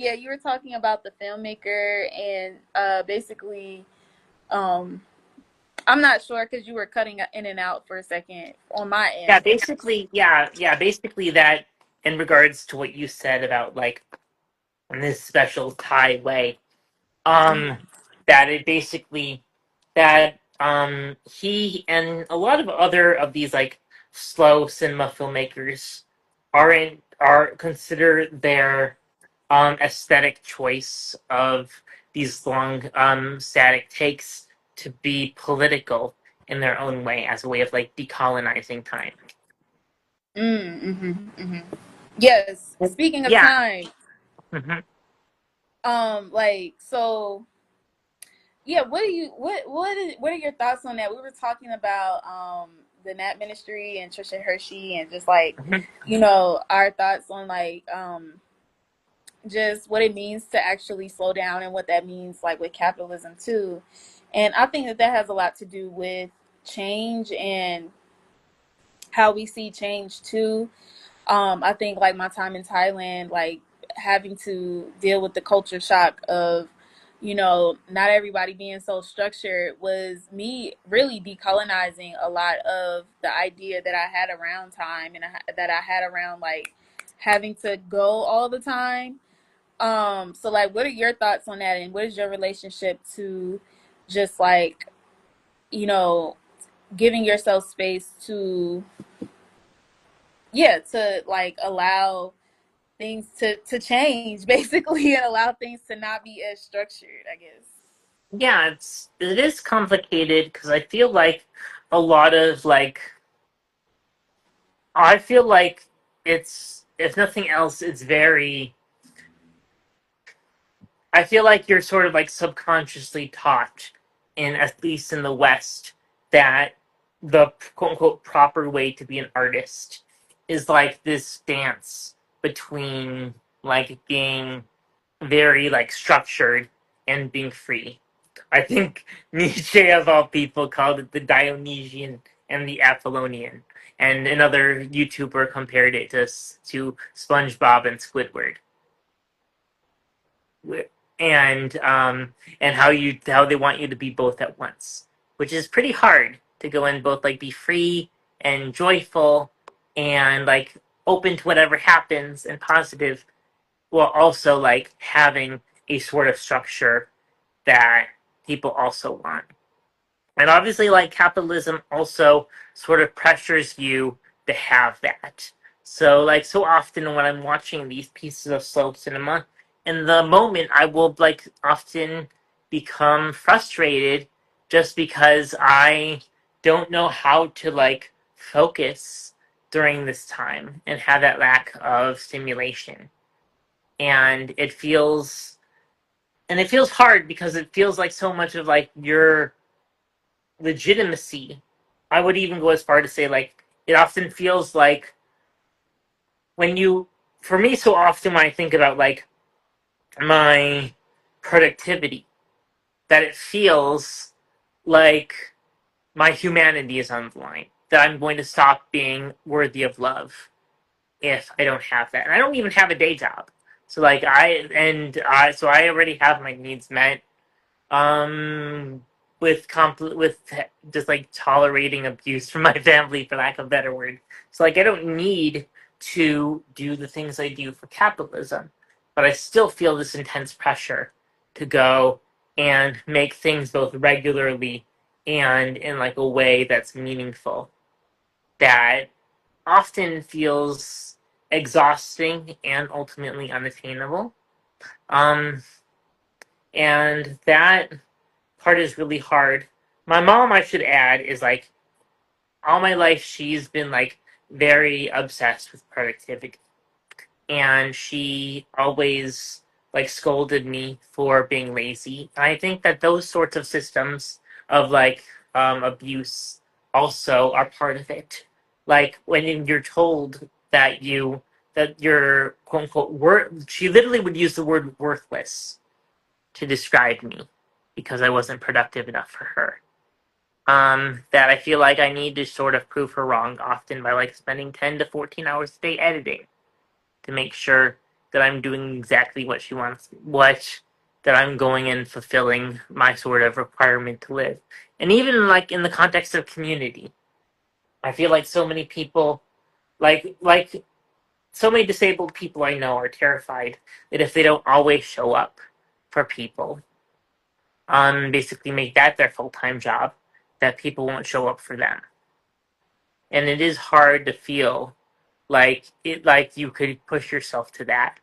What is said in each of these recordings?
yeah, you were talking about the filmmaker and basically, um, I'm not sure because you were cutting in and out for a second on my Yeah, end. basically, basically that in regards to what you said about like in this special Thai way, um, Mm-hmm. that it basically that he and a lot of other of these like slow cinema filmmakers are consider their aesthetic choice of these long static takes to be political in their own way as a way of like decolonizing time. Mm-hmm. Mm-hmm. Yes. Speaking of Yeah. time, Hmm. like so. Yeah, what are your thoughts on that? We were talking about the Nat Ministry and Trisha Hershey and just like, Hmm. our thoughts on like just what it means to actually slow down and what that means like with capitalism too. And I think that that has a lot to do with change and how we see change too. I think like my time in Thailand, like having to deal with the culture shock of, not everybody being so structured was me really decolonizing a lot of the idea that I had around time and that I had around like having to go all the time. So like, what are your thoughts on that, and what is your relationship to just like, you know, giving yourself space to, yeah, to like allow things to change basically and allow things to not be as structured, I guess. Yeah, it is complicated because I feel like a lot of like I feel like it's if nothing else, it's very. I feel like you're sort of like subconsciously taught, in at least in the West, that the quote unquote proper way to be an artist is like this dance between like being very like structured and being free. I think Nietzsche of all people called it the Dionysian and the Apollonian, and another YouTuber compared it to SpongeBob and Squidward, and how they want you to be both at once, which is pretty hard to go and both like be free and joyful and like open to whatever happens and positive, while also like having a sort of structure that people also want. And obviously, like capitalism also sort of pressures you to have that. So, like, so often when I'm watching these pieces of slow cinema, in the moment, I will like often become frustrated just because I don't know how to like focus during this time and have that lack of stimulation. And it feels hard because it feels like so much of like your legitimacy. I would even go as far to say like it often feels like when you for me so often when I think about like my productivity that it feels like my humanity is on the line, that I'm going to stop being worthy of love if I don't have that. And I don't even have a day job. So like so I already have my needs met. Um, with just like tolerating abuse from my family, for lack of a better word. So like I don't need to do the things I do for capitalism, but I still feel this intense pressure to go and make things both regularly and in like a way that's meaningful. That often feels exhausting and ultimately unattainable. Um, and that part is really hard. My mom, I should add, is like all my life she's been like very obsessed with productivity, and she always like scolded me for being lazy. And I think that those sorts of systems of like abuse also are part of it. Like when you're told that you're quote unquote she literally would use the word worthless to describe me because I wasn't productive enough for her. That I feel like I need to sort of prove her wrong often by like spending 10 to 14 hours a day editing to make sure that I'm doing exactly what she wants, that I'm going and fulfilling my sort of requirement to live. And even like in the context of community, I feel like so many people, like so many disabled people I know are terrified that if they don't always show up for people, basically make that their full time job, that people won't show up for them. And it is hard to feel like you could push yourself to that,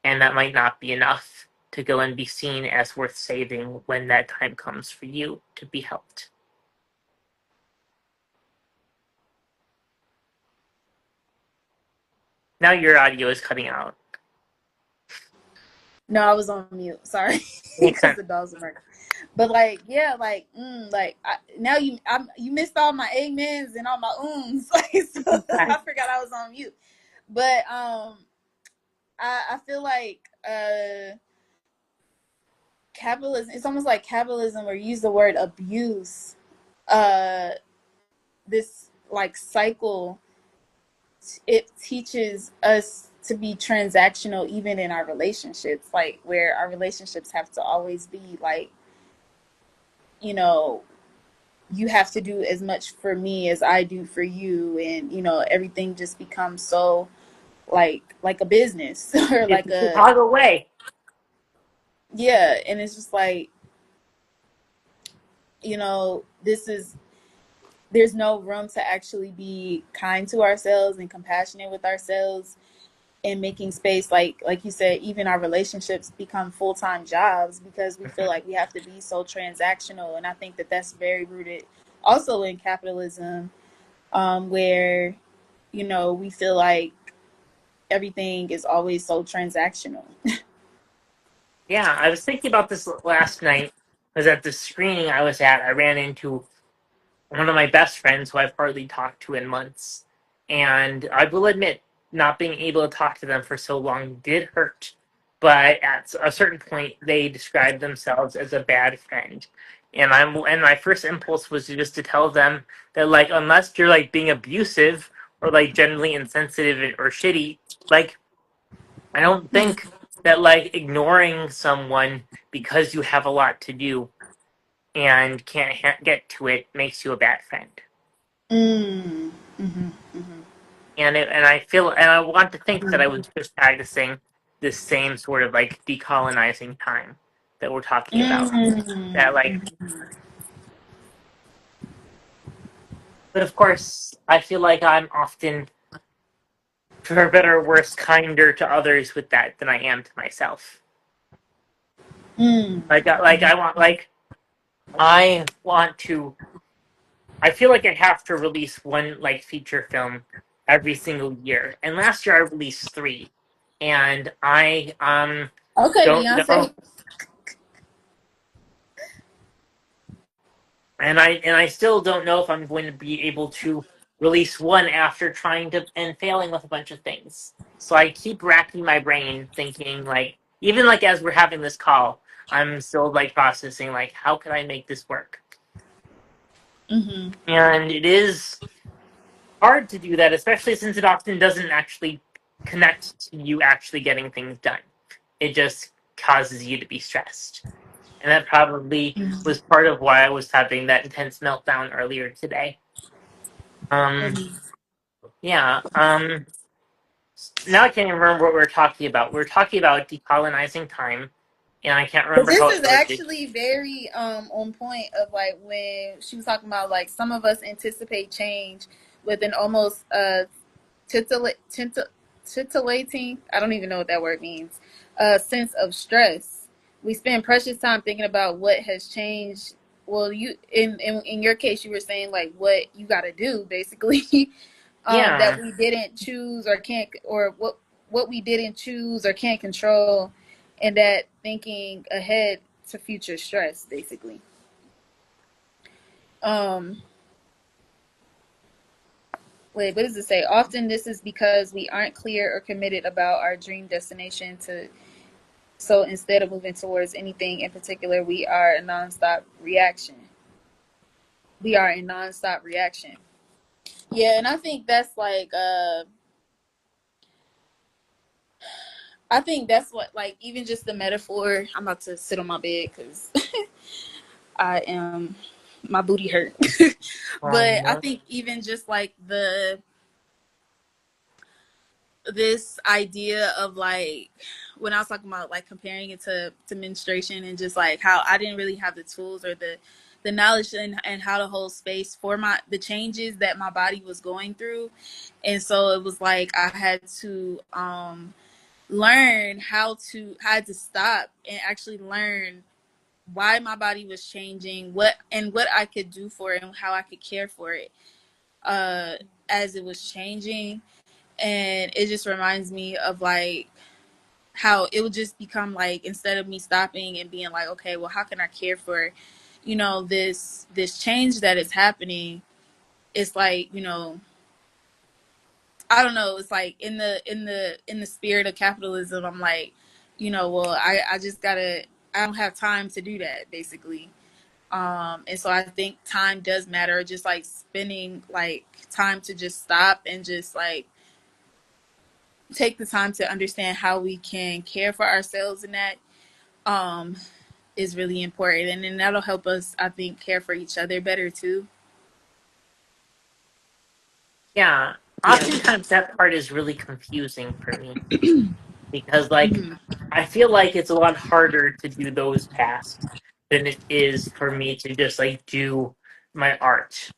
and that might not be enough to go and be seen as worth saving when that time comes for you to be helped. Now your audio is cutting out. No, I was on mute. Sorry, Makes because sense. the dogs were barking. But like, yeah, like, now you missed all my amens and all my ums. Like, so I forgot I was on mute. But I feel like capitalism. It's almost like capitalism, or use the word abuse. Uh, this like cycle. It teaches us to be transactional even in our relationships, like where our relationships have to always be like, you know, you have to do as much for me as I do for you, and everything just becomes so like a business or It's like the a, Chicago way. yeah. And it's just like, this is, there's no room to actually be kind to ourselves and compassionate with ourselves, and making space, like you said, even our relationships become full-time jobs because we feel like we have to be so transactional. And I think that that's very rooted also in capitalism, where we feel like everything is always so transactional. Yeah, I was thinking about this last night. Because at the screening I was at, I ran into one of my best friends who I've hardly talked to in months. And I will admit, not being able to talk to them for so long did hurt. But at a certain point, they described themselves as a bad friend. And my first impulse was just to tell them that, like, unless you're like being abusive or like generally insensitive or shitty, like, I don't think that like ignoring someone because you have a lot to do and can't get to it makes you a bad friend. Mm. Mm-hmm. Mm-hmm. And I feel and I want to think that I was just practicing this same sort of like decolonizing time that we're talking about. That like, Mm-hmm. but of course, I feel like I'm often, for better or worse, kinder to others with that than I am to myself. Mm. Like I want like I want to. I feel like I have to release one like feature film every single year, and last year I released three, and I Okay, don't Beyonce. know. And I still don't know if I'm going to be able to release one after trying to and failing with a bunch of things. So I keep racking my brain thinking like even like as we're having this call, I'm still like processing like how can I make this work? Mm-hmm. And it is hard to do that, especially since it often doesn't actually connect to you actually getting things done. It just causes you to be stressed. And that probably was part of why I was having that intense meltdown earlier today. Um, Mm-hmm. yeah. Now I can't even remember what we were talking about. We were talking about decolonizing time, and I can't But remember this how it is related. actually very on point of like when she was talking about like some of us anticipate change with an almost titillating, I don't even know what that word means, sense of stress. We spend precious time thinking about what has changed. Well, you in your case, you were saying like what you got to do basically, that Yeah, we didn't choose or can't, or what we didn't choose or can't control, and that thinking ahead to future stress basically. Um, Wait, what does it say? Often this is because we aren't clear or committed about our dream destination to so instead of moving towards anything in particular, we are in nonstop reaction. Yeah, and I think that's like I think that's what, like, even just the metaphor. I'm about to sit on my bed because I am, my booty hurt. But I No. think even just like this idea of like, when I was talking about like comparing it to menstruation, and just like how I didn't really have the tools or the knowledge and how to hold space for the changes that my body was going through. And so it was like I had to learn how to stop and actually learn why my body was changing, what I could do for it, and how I could care for it uh as it was changing. And it just reminds me of like how it would just become like, instead of me stopping and being like, okay, well, how can I care for, this change that is happening. It's like, I don't know, it's like in the spirit of capitalism, I'm like, well, I just gotta, I don't have time to do that, basically. And so I think time does matter, just like spending like time to just stop and just like take the time to understand how we can care for ourselves, and that um is really important. And then that'll help us, I think, care for each other better too. Yeah. Yeah. Oftentimes that part is really confusing for me because, like, Hmm. I feel like it's a lot harder to do those tasks than it is for me to just like do my art.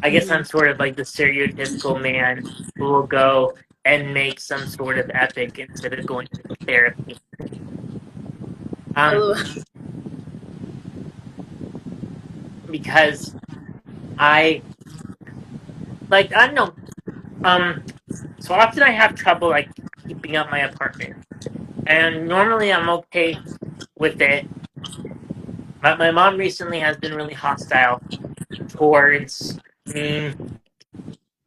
I guess I'm Hmm. sort of like the stereotypical man who will go and make some sort of epic instead of going to therapy. Um, Oh. because I I don't know. Um, so often I have trouble like keeping up my apartment, and normally I'm okay with it. But my mom recently has been really hostile towards me,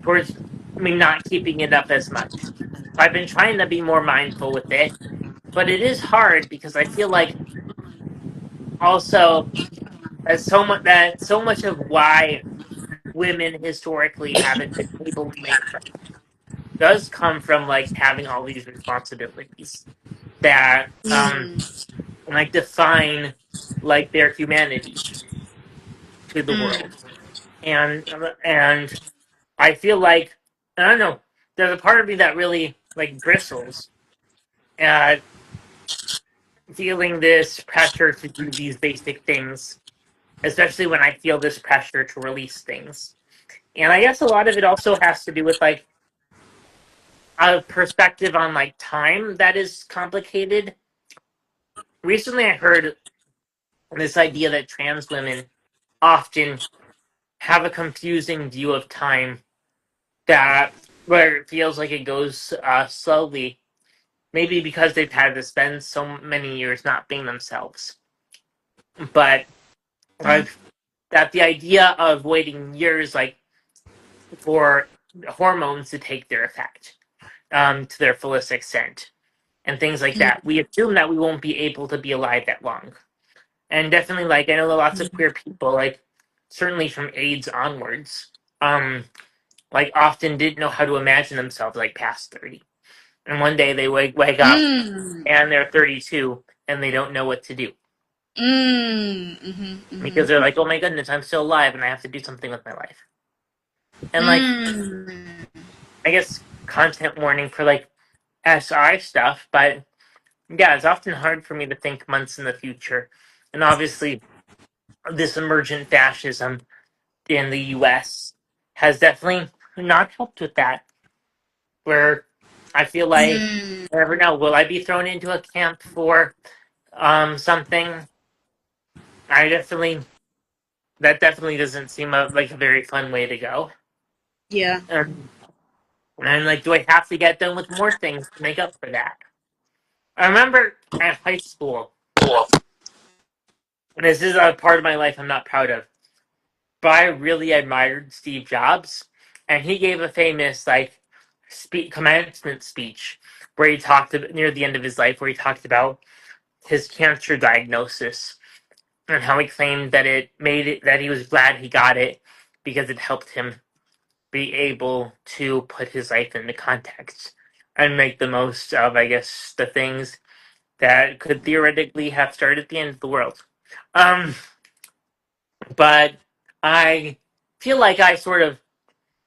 towards me not keeping it up as much. So I've been trying to be more mindful with it, but it is hard because I feel like also that so much of why women historically haven't been able to make friends does come from like having all these responsibilities that Mm. like define like their humanity to the Mm. world. And I feel like, I don't know, there's a part of me that really like bristles at feeling this pressure to do these basic things, especially when I feel this pressure to release things. And I guess a lot of it also has to do with like a perspective on like time that is complicated. Recently, I heard this idea that trans women often have a confusing view of time, that where it feels like it goes slowly, maybe because they've had to spend so many years not being themselves. But Mm. I've that the idea of waiting years like for hormones to take their effect to their fullest extent and things like that, we assume that we won't be able to be alive that long. And definitely, like, I know lots of queer people, like certainly from AIDS onwards, um, like often didn't know how to imagine themselves like past 30. And one day they wake up Mm. and they're 32 and they don't know what to do Mm. Mhm. because Mhm. they're like, oh my goodness, I'm still alive and I have to do something with my life. And like, Mm. I guess content warning for like SI stuff, but yeah, it's often hard for me to think months in the future. And obviously, this emergent fascism in the US has definitely not helped with that. Where I feel like, Mm. I never know, will I be thrown into a camp for something? I definitely, that definitely doesn't seem like a very fun way to go. Yeah. Um, and like, do I have to get done with more things to make up for that? I remember at high school, and this is a part of my life I'm not proud of, but I really admired Steve Jobs, and he gave a famous like commencement speech where he talked about, near the end of his life, where he talked about his cancer diagnosis and how he claimed that it made it, that he was glad he got it because it helped him be able to put his life into context and make the most of, I guess, the things that could theoretically have started the end of the world. Um, but I feel like I sort of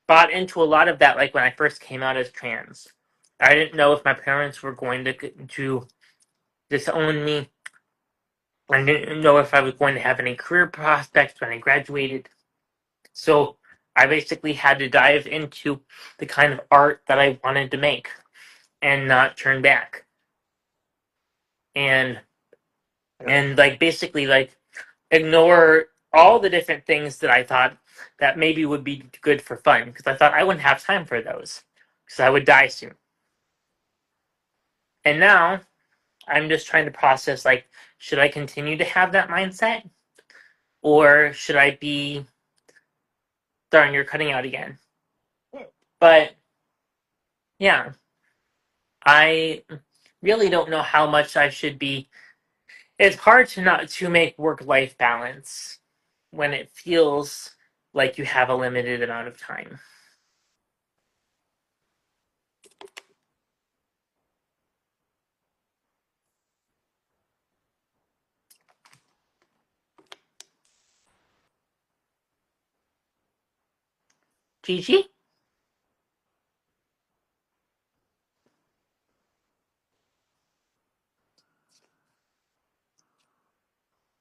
bought into a lot of that, like when I first came out as trans. I didn't know if my parents were going to disown me. I didn't know if I was going to have any career prospects when I graduated. So I basically had to dive into the kind of art that I wanted to make and not turn back. And like basically like ignore all the different things that I thought that maybe would be good for fun, because I thought I wouldn't have time for those because I would die soon. And now I'm just trying to process, like, should I continue to have that mindset, or should I be, darn, you're cutting out again. But yeah, I really don't know how much I should be. It's hard to not to make work life balance when it feels like you have a limited amount of time. Gigi?